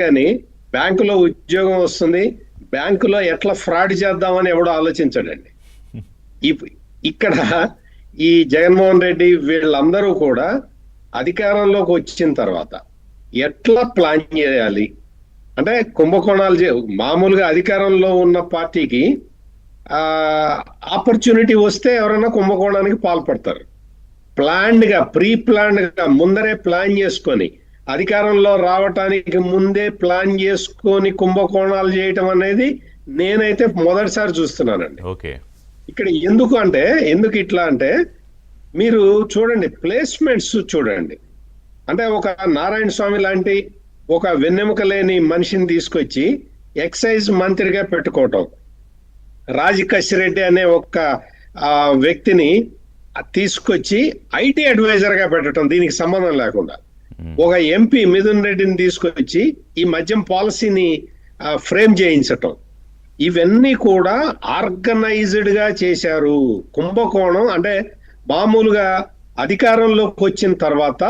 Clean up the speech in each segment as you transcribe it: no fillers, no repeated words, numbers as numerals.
కానీ బ్యాంకులో ఉద్యోగం వస్తుంది, బ్యాంకులో ఎట్లా ఫ్రాడ్ చేద్దామని ఎవడో ఆలోచించడండి. ఇక్కడ ఈ జగన్మోహన్ రెడ్డి వీళ్ళందరూ కూడా అధికారంలోకి వచ్చిన తర్వాత ఎట్లా ప్లాన్ చేయాలి అంటే కుంభకోణాలు మామూలుగా అధికారంలో ఉన్న పార్టీకి ఆపర్చునిటీ వస్తే ఎవరైనా కుంభకోణానికి పాల్పడతారు. ప్రీ ప్లాన్డ్ గా ముందరే ప్లాన్ చేసుకొని అధికారంలో రావటానికి ముందే ప్లాన్ చేసుకొని కుంభకోణాలు చేయటం అనేది నేనైతే మొదటిసారి చూస్తున్నానండి. ఓకే, ఇక్కడ ఎందుకు ఇట్లా అంటే మీరు చూడండి, ప్లేస్మెంట్స్ చూడండి. అంటే ఒక నారాయణ స్వామి లాంటి ఒక వెన్నెముక లేని మనిషిని తీసుకొచ్చి ఎక్సైజ్ మంత్రిగా పెట్టుకోవటం, రాజకశిరెడ్డి అనే ఒక వ్యక్తిని తీసుకొచ్చి ఐటీ అడ్వైజర్ గా పెట్టడం, దీనికి సంబంధం లేకుండా ఒక ఎంపీ మిథున్ రెడ్డిని తీసుకొచ్చి ఈ మద్యం పాలసీని ఫ్రేమ్ చేయించటం, ఇవన్నీ కూడా ఆర్గనైజ్డ్ గా చేశారు. కుంభకోణం అంటే మామూలుగా అధికారంలోకి వచ్చిన తర్వాత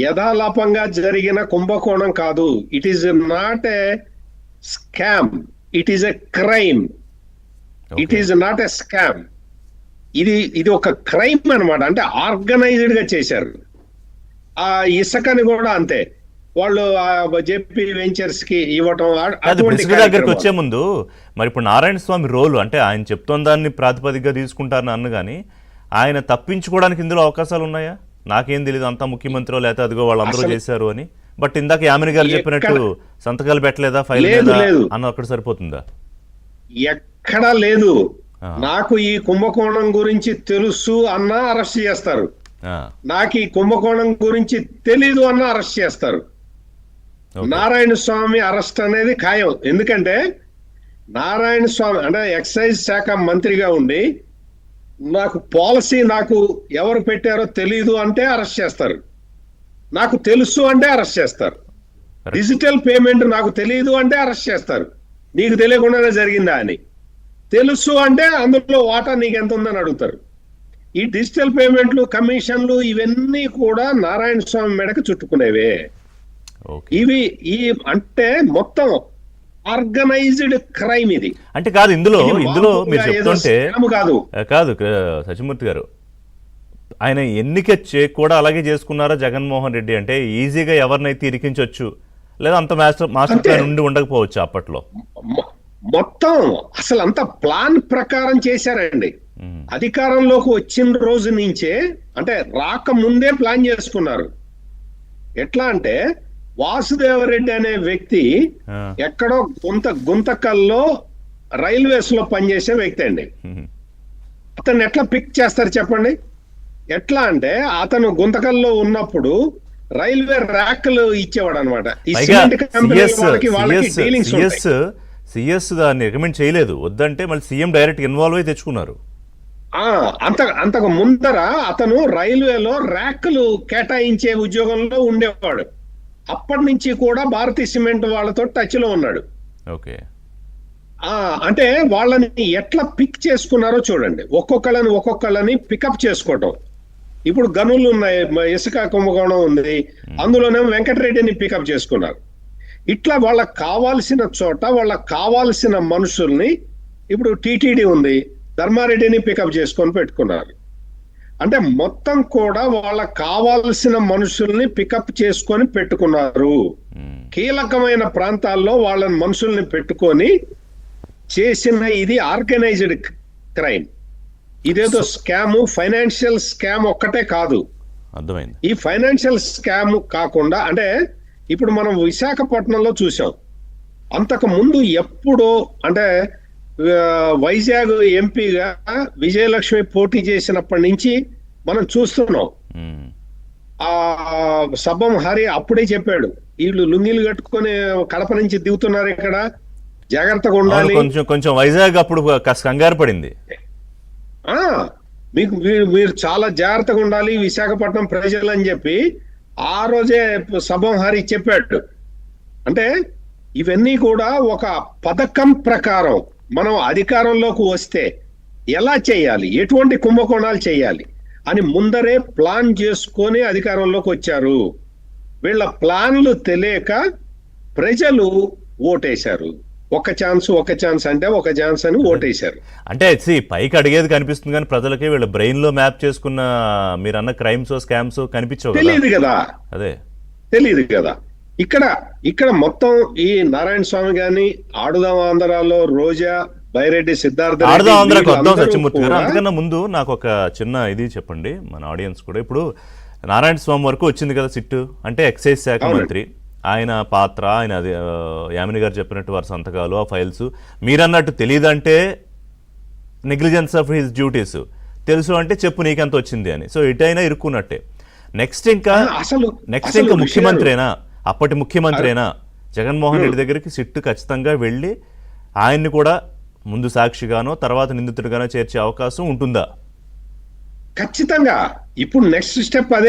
యథాలాపంగా జరిగిన కుంభకోణం కాదు. It is not a scam, it is a crime. It is not a scam, ఇది ఒక క్రైమ్ అన్నమాట. అంటే ఆర్గనైజ్డ్ గా చేశారు. ఆ ఇసుకని కూడా అంతే, వాళ్ళు జేపీ వెంచర్స్ కి ఇవ్వటం. దగ్గరికి వచ్చే ముందు మరి ఇప్పుడు నారాయణ స్వామి రోలు అంటే ఆయన చెప్తున్న దాన్ని ప్రాతిపదికగా తీసుకుంటారని అన్న కానీ ఆయన తప్పించుకోవడానికి ఇందులో అవకాశాలు ఉన్నాయా? నాకేం తెలియదు, అంతా ముఖ్యమంత్రి లేకపోతే అదిగో వాళ్ళందరూ చేశారు అని. బట్ ఇందాక యామిని గారు చెప్పినట్టు సంతకాలు పెట్టలేదా, ఫైల్ అన్న అక్కడ సరిపోతుందా? ఎక్కడా లేదు. నాకు ఈ కుంభకోణం గురించి తెలుసు అన్నా అరెస్ట్ చేస్తారు, నాకు ఈ కుంభకోణం గురించి తెలీదు అన్నా అరెస్ట్ చేస్తారు. నారాయణ స్వామి అరెస్ట్ అనేది ఖాయం. ఎందుకంటే నారాయణ స్వామి అంటే ఎక్సైజ్ శాఖ మంత్రిగా ఉండి నాకు పాలసీ నాకు ఎవరు పెట్టారో తెలీదు అంటే అరెస్ట్ చేస్తారు, నాకు తెలుసు అంటే అరెస్ట్ చేస్తారు. డిజిటల్ పేమెంట్ నాకు తెలియదు అంటే అరెస్ట్ చేస్తారు, నీకు తెలియకుండానే జరిగిందా అని. తెలుసు అంటే అందులో వాటా నీకు ఎంత ఉందని అడుగుతారు. ఈ డిజిటల్ పేమెంట్లు, కమిషన్లు ఇవన్నీ కూడా నారాయణ స్వామి మెడకు చుట్టుకునేవే. ఈ అంటే మొత్తం ఆర్గనైజ్డ్ క్రైమ్ ఇది. అంటే కాదు, ఇందులో మీరు చెప్తుంటే కాదు సత్యమూర్తి గారు, ఆయన ఎన్నిక కూడా అలాగే చేసుకున్నారా జగన్మోహన్ రెడ్డి? అంటే ఈజీగా ఎవరినైతే ఇరికించవచ్చు, లేదా అంత మాస్టర్ ప్లాన్ ఉండి ఉండకపోవచ్చు అప్పట్లో. మొత్తం అసలు అంత ప్లాన్ ప్రకారం చేశారండి. అధికారంలోకి వచ్చిన రోజు నుంచే అంటే రాకముందే ప్లాన్ చేసుకున్నారు. ఎట్లా అంటే వాసుదేవరెడ్డి అనే వ్యక్తి ఎక్కడో గుంతకల్లో రైల్వేస్ లో పనిచేసే వ్యక్తి అండి. అతను ఎట్లా పిక్ చేస్తారు చెప్పండి? ఎట్లా అంటే అతను గుంతకల్లో ఉన్నప్పుడు రైల్వే ర్యాక్లు ఇచ్చేవాడు అనమాట. ఈ సిమెంట్ కంపెనీ వాళ్ళకి డీలింగ్స్ ఉంటాయి. సిఎస్ దాన్ని రికమెండ్ చేయలేదు, వద్దంటే మళ్ళీ సీఎం డైరెక్ట్ ఇన్వాల్వ్ అయి తెచ్చుకున్నారు. అంతకు ముందర అతను రైల్వేలో ర్యాక్లు కేటాయించే ఉద్యోగంలో ఉండేవాడు. అప్పటి నుంచి కూడా భారతీయ సిమెంట్ వాళ్ళతో టచ్ లో ఉన్నాడు. ఓకే, అంటే వాళ్ళని ఎట్లా పిక్ చేసుకున్నారో చూడండి. ఒక్కొక్కళ్ళని పికప్ చేసుకోవటం. ఇప్పుడు గనులు ఉన్నాయి, ఇసుక కుంభకోణం ఉంది, అందులోనేమో వెంకటరెడ్డిని పికప్ చేసుకున్నారు. ఇట్లా వాళ్ళకి కావాల్సిన చోట వాళ్ళకి కావాల్సిన మనుషుల్ని, ఇప్పుడు టీటీడీ ఉంది, ధర్మారెడ్డిని పికప్ చేసుకొని పెట్టుకున్నారు. అంటే మొత్తం కూడా వాళ్ళకి కావాల్సిన మనుషుల్ని పికప్ చేసుకొని పెట్టుకున్నారు. కీలకమైన ప్రాంతాల్లో వాళ్ళ మనుషుల్ని పెట్టుకొని చేసిన ఇది ఆర్గనైజ్డ్ క్రైమ్. ఇదేదో స్కామ్, ఫైనాన్షియల్ స్కామ్ ఒక్కటే కాదు. అర్థమైంది. ఈ ఫైనాన్షియల్ స్కామ్ కాకుండా అంటే ఇప్పుడు మనం విశాఖపట్నంలో చూసాం. అంతకు ముందు ఎప్పుడో అంటే వైజాగ్ ఎంపీగా విజయలక్ష్మి పోటీ చేసినప్పటి నుంచి మనం చూస్తున్నాం. సబ్బం హరి అప్పుడే చెప్పాడు, వీళ్ళు లుంగీలు కట్టుకొని కడప నుంచి దిగుతున్నారు, ఇక్కడ జాగ్రత్తగా ఉండాలి. కొంచెం వైజాగ్ అప్పుడు కంగారు పడింది. మీరు చాలా జాగ్రత్తగా ఉండాలి విశాఖపట్నం ప్రజలు అని చెప్పి ఆ రోజే సబ్బం హరి చెప్పాడు. అంటే ఇవన్నీ కూడా ఒక పథకం ప్రకారం మనం అధికారంలోకి వస్తే ఎలా చేయాలి, ఎటువంటి కుంభకోణాలు చేయాలి అని ముందరే ప్లాన్ చేసుకొని అధికారంలోకి వచ్చారు. వీళ్ళ ప్లాన్లు తెలియక ప్రజలు ఓటేశారు. ఒక ఛాన్స్ అంటే ఒక ఛాన్స్ అని ఓటేశారు. అంటే పైకి అడిగేది కనిపిస్తుంది కానీ ప్రజలకి వీళ్ళ బ్రెయిన్ లో మ్యాప్ చేసుకున్న మీరన్న క్రైమ్స్ స్కామ్స్ కనిపించవు కదా. తెలియదు కదా, అదే తెలియదు కదా. ఇక్కడ మొత్తం ఈ నారాయణ స్వామి గాని, ఆడుదాం ఆంధ్రాలో రోజా, బైరెడ్డి సిద్ధార్థ రెడ్డి, ఆడదాం ఆంధ్రాకి వద్దాం వీళ్ళందరూ సత్యమూర్తి గారు. కూడా అంతకన్నా ముందు నాకు ఒక చిన్న ఇది చెప్పండి మన ఆడియన్స్ కూడా. ఇప్పుడు నారాయణ స్వామి వరకు వచ్చింది కదా సిట్టు, అంటే ఎక్సైజ్ శాఖ అవునండి. మంత్రి, ఆయన పాత్ర, ఆయన అది యామిని గారు చెప్పినట్టు వారి సంతకాలు, ఆ ఫైల్స్ మీరన్నట్టు తెలియదంటే నెగ్లిజెన్స్ ఆఫ్ హిస్ డ్యూటీస్, తెలుసు అంటే చెప్పు నీకెంత వచ్చింది అని. సో ఇటైనా ఇరుక్కున్నట్టే. నెక్స్ట్ ఇంకా అసలు ముఖ్యమంత్రినా, అప్పటి ముఖ్యమంత్రినా జగన్మోహన్ రెడ్డి దగ్గరికి సిట్టు ఖచ్చితంగా వెళ్ళి ఆయన్ని కూడా ముందు సాక్షిగానో తర్వాత నిందితుడిగానో చేర్చే అవకాశం ఉంటుందా? ఖచ్చితంగా ఇప్పుడు నెక్స్ట్ స్టెప్ అదే.